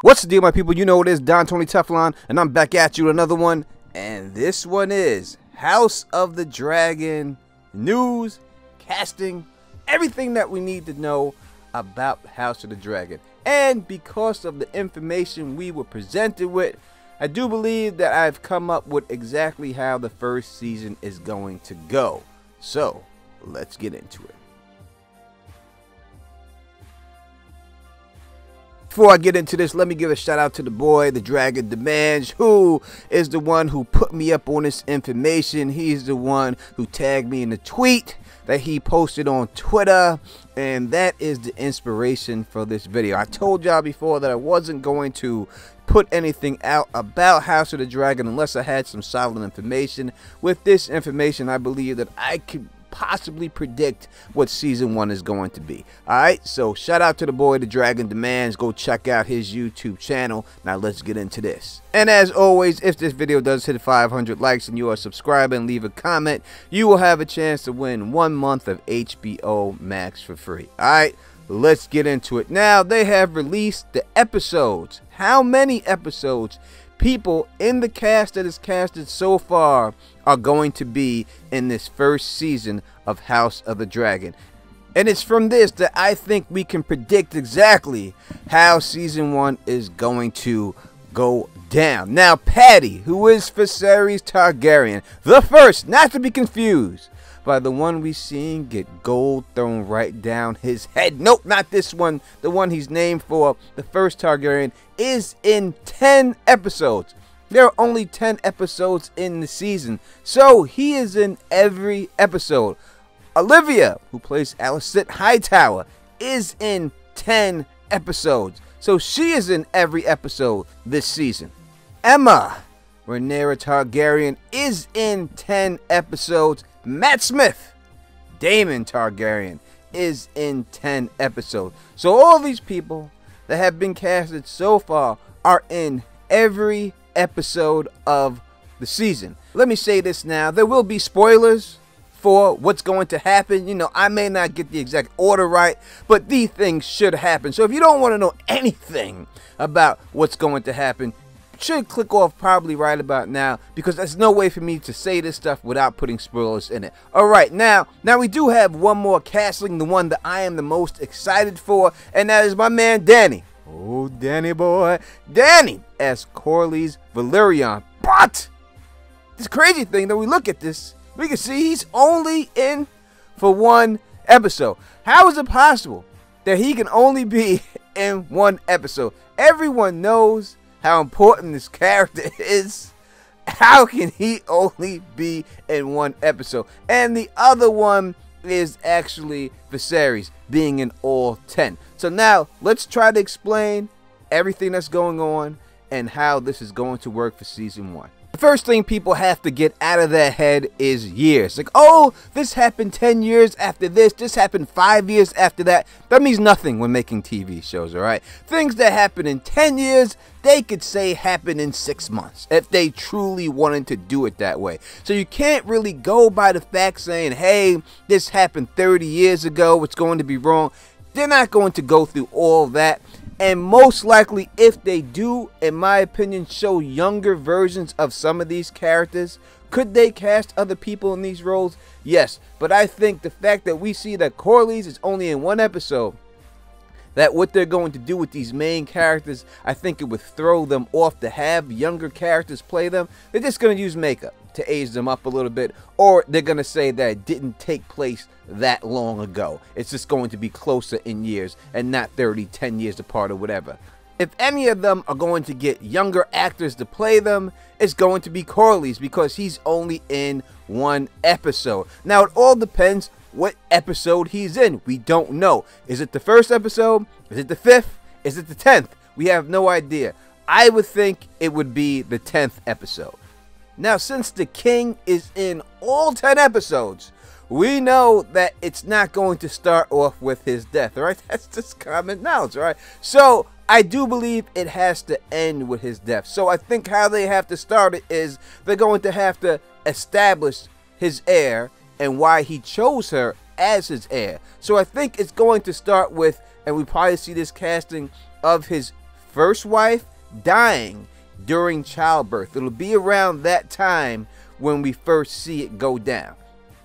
What's the deal, my people? You know it is Don Tony Teflon, and I'm back at you with another one. And this one is House of the Dragon news, casting, everything that we need to know about House of the Dragon. And because of the information we were presented with, I do believe that I've come up with exactly how the first season is going to go. So, let's get into it. Before I get into this, let me give a shout out to the boy, the Dragon Demands, who is the one who put me up on this information. He's the one who tagged me in the tweet that he posted on Twitter, and that is the inspiration for this video. I told y'all before that I wasn't going to put anything out about House of the Dragon unless I had some solid information. With this information, I believe that I could possibly predict what season 1 is going to be. Alright, so shout out to the boy, the Dragon Demands. Go check out his YouTube channel. Now let's get into this. And as always, if this video does hit 500 likes and you are subscribed and leave a comment, you will have a chance to win 1 month of HBO Max for free. Alright, let's get into it. Now, they have released the episodes. How many episodes people in the cast that is casted so far are going to be in this first season of House of the Dragon. And it's from this that I think we can predict exactly how season 1 is going to go down. Now, Paddy, who is Viserys Targaryen, the first, not to be confused by the one we seen get gold thrown right down his head. Nope, not this one. The one he's named for, the first Targaryen, is in 10 episodes. There are only 10 episodes in the season, so he is in every episode. Olivia, who plays Alicent Hightower, is in 10 episodes, so she is in every episode this season. Emma, Rhaenyra Targaryen, is in 10 episodes. Matt Smith, Daemon Targaryen, is in 10 episodes. So all these people that have been casted so far are in every episode of the season. Let me say this now. There will be spoilers for what's going to happen. You know, I may not get the exact order right, but these things should happen. So if you don't want to know anything about what's going to happen, should click off probably right about now, because there's no way for me to say this stuff without putting spoilers in it. Alright, now we do have one more casting, the one that I am the most excited for, and that is my man Danny. Oh, Danny boy. Danny as Corlys Velaryon. But this crazy thing that we look at this, we can see he's only in for 1 episode. How is it possible that he can only be in 1 episode? Everyone knows how important this character is. How can he only be in 1 episode? And the other one is actually Viserys being in all 10. So now let's try to explain everything that's going on and how this is going to work for season 1. The first thing people have to get out of their head is years. Like, oh, this happened 10 years after this happened 5 years after that. That means nothing when making TV shows, alright? Things that happen in 10 years, they could say happen in 6 months if they truly wanted to do it that way. So you can't really go by the fact saying, hey, this happened 30 years ago, it's going to be wrong. They're not going to go through all that. And most likely, if they do, in my opinion, show younger versions of some of these characters, could they cast other people in these roles? Yes. But I think the fact that we see that Corlys is only in 1 episode, that what they're going to do with these main characters, I think it would throw them off to have younger characters play them. They're just going to use makeup to age them up a little bit, or they're going to say that it didn't take place that long ago. It's just going to be closer in years and not 10 years apart or whatever. If any of them are going to get younger actors to play them, it's going to be Corlys, because he's only in 1 episode. Now, it all depends what episode he's in. We don't know. Is it the 1st episode? Is it the 5th? Is it the 10th? We have no idea. I would think it would be the 10th episode. Now, since the king is in all 10 episodes, we know that it's not going to start off with his death, right? That's just common knowledge, right? So I do believe it has to end with his death. So I think how they have to start it is they're going to have to establish his heir and why he chose her as his heir. So I think it's going to start with, and we probably see this casting of his first wife dying during childbirth. It'll be around that time when we first see it go down.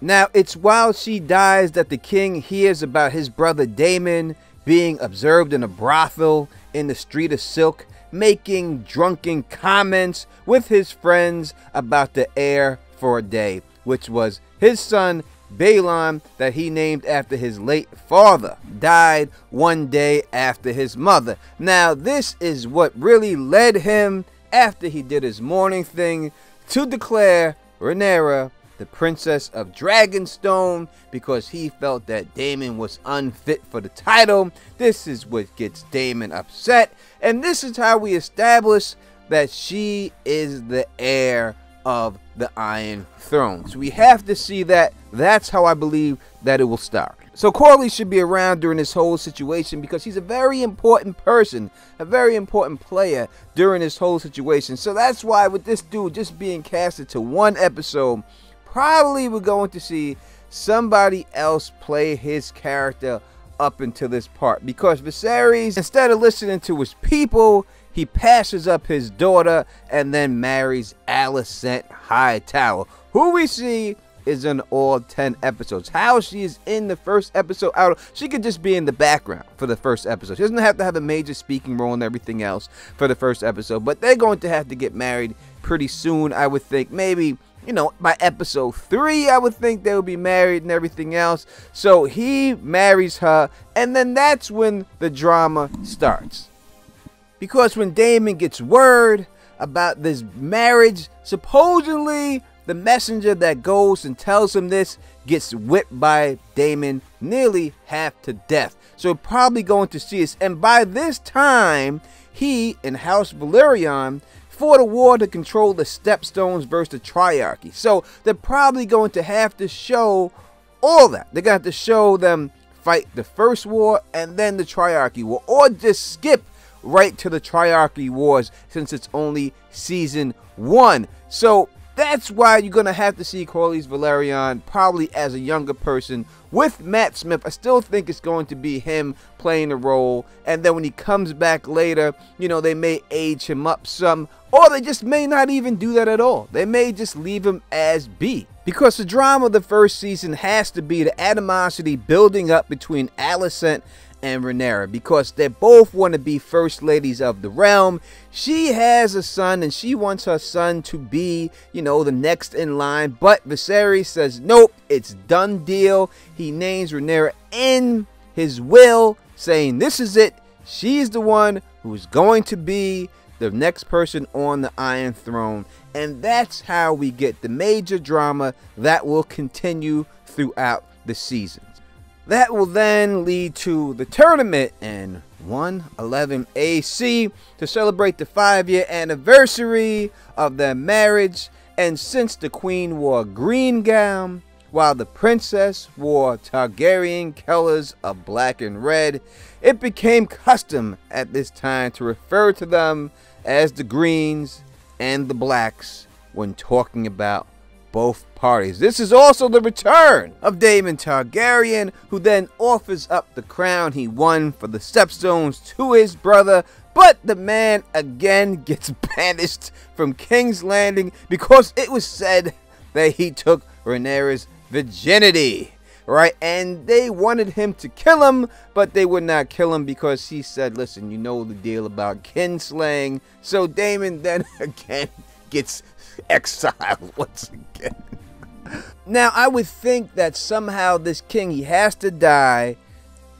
Now, it's while she dies that the king hears about his brother Daemon being observed in a brothel in the Street of Silk, making drunken comments with his friends about the heir for a day, which was his son Balon, that he named after his late father, died one day after his mother. Now, this is what really led him, after he did his mourning thing, to declare Rhaenyra the Princess of Dragonstone, because he felt that Daemon was unfit for the title. This is what gets Daemon upset, and this is how we establish that she is the heir of the Iron Throne. So we have to see that. That's how I believe that it will start. So Corlys should be around during this whole situation because he's a very important person, a very important player during this whole situation. So that's why with this dude just being casted to one episode, probably we're going to see somebody else play his character up until this part, because Viserys, instead of listening to his people, he passes up his daughter and then marries Alicent Hightower, who we see is in all 10 episodes. How she is in the first episode, she could just be in the background for the first episode. She doesn't have to have a major speaking role and everything else for the first episode, but they're going to have to get married pretty soon, I would think. Maybe, you know, by episode 3, I would think they would be married and everything else. So he marries her, and then that's when the drama starts. Because when Daemon gets word about this marriage, supposedly the messenger that goes and tells him this gets whipped by Daemon nearly half to death. So we're probably going to see this. And by this time, he and House Valyrian fought a war to control the Stepstones versus the Triarchy. So they're probably going to have to show all that. They're going to have to show them fight the first war and then the Triarchy war, or just skip right to the Triarchy wars since it's only season 1. So that's why you're going to have to see Corlys Velaryon probably as a younger person with Matt Smith. I still think it's going to be him playing the role, and then when he comes back later, you know, they may age him up some, or they just may not even do that at all. They may just leave him as B. Because the drama of the first season has to be the animosity building up between Alicent and Rhaenyra, because they both want to be first ladies of the realm. She has a son and she wants her son to be, you know, the next in line, but Viserys says nope, it's done deal. He names Rhaenyra in his will, saying this is it, she's the one who's going to be the next person on the Iron Throne. And that's how we get the major drama that will continue throughout the season. That will then lead to the tournament in 111 AC to celebrate the 5-year anniversary of their marriage. And since the queen wore a green gown while the princess wore Targaryen colors of black and red, it became custom at this time to refer to them as the greens and the blacks when talking about both parties. This is also the return of Daemon Targaryen, who then offers up the crown he won for the Stepstones to his brother, but the man again gets banished from King's Landing because it was said that he took Rhaenyra's virginity, right? And they wanted him to kill him, but they would not kill him because he said, listen, you know the deal about kinslaying. So Daemon then again gets exiled once again. Now, I would think that somehow this king, he has to die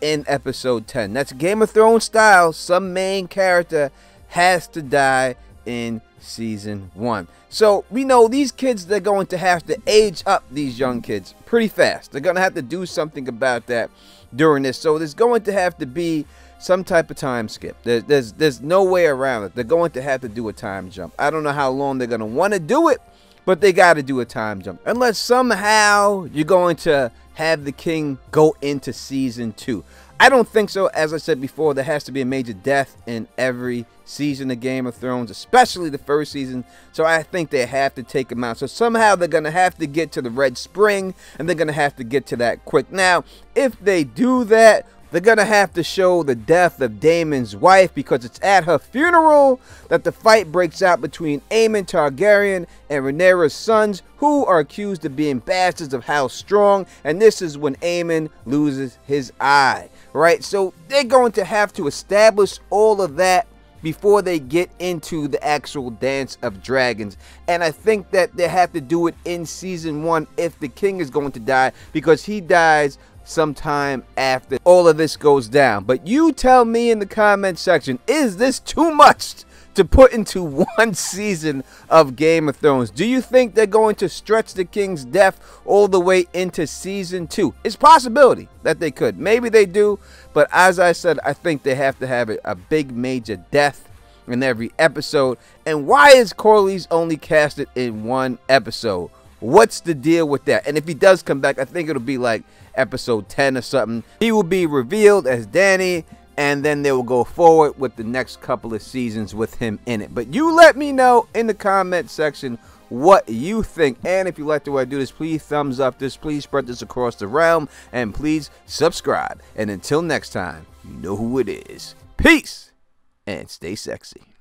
in episode 10. That's Game of Thrones style. Some main character has to die in season 1. So we know these kids, they're going to have to age up these young kids pretty fast. They're going to have to do something about that during this. So there's going to have to be some type of time skip. There's no way around it. They're going to have to do a time jump. I don't know how long they're going to want to do it, but they got to do a time jump. Unless somehow you're going to have the king go into season 2. I don't think so. As I said before, there has to be a major death in every season of Game of Thrones, especially the first season. So I think they have to take him out. So somehow they're going to have to get to the Red Spring, and they're going to have to get to that quick. Now, if they do that, They're going to have to show the death of Daemon's wife, because it's at her funeral that the fight breaks out between Aemon Targaryen and Rhaenyra's sons, who are accused of being bastards of House Strong, and this is when Aemon loses his eye, right? So they're going to have to establish all of that before they get into the actual Dance of Dragons. And I think that they have to do it in season 1 if the king is going to die, because he dies sometime after all of this goes down. But you tell me in the comment section, is this too much to put into one season of Game of Thrones? Do you think they're going to stretch the king's death all the way into season 2? It's a possibility that they could. Maybe they do, but as I said, I think they have to have a big major death in every episode. And why is Corlys only casted in 1 episode? What's the deal with that? And if he does come back, I think it'll be like episode 10 or something. He will be revealed as Dany, and then they will go forward with the next couple of seasons with him in it. But you let me know in the comment section what you think. And if you like the way I do this, please thumbs up this, please spread this across the realm, and please subscribe. And until next time, you know who it is. Peace and stay sexy.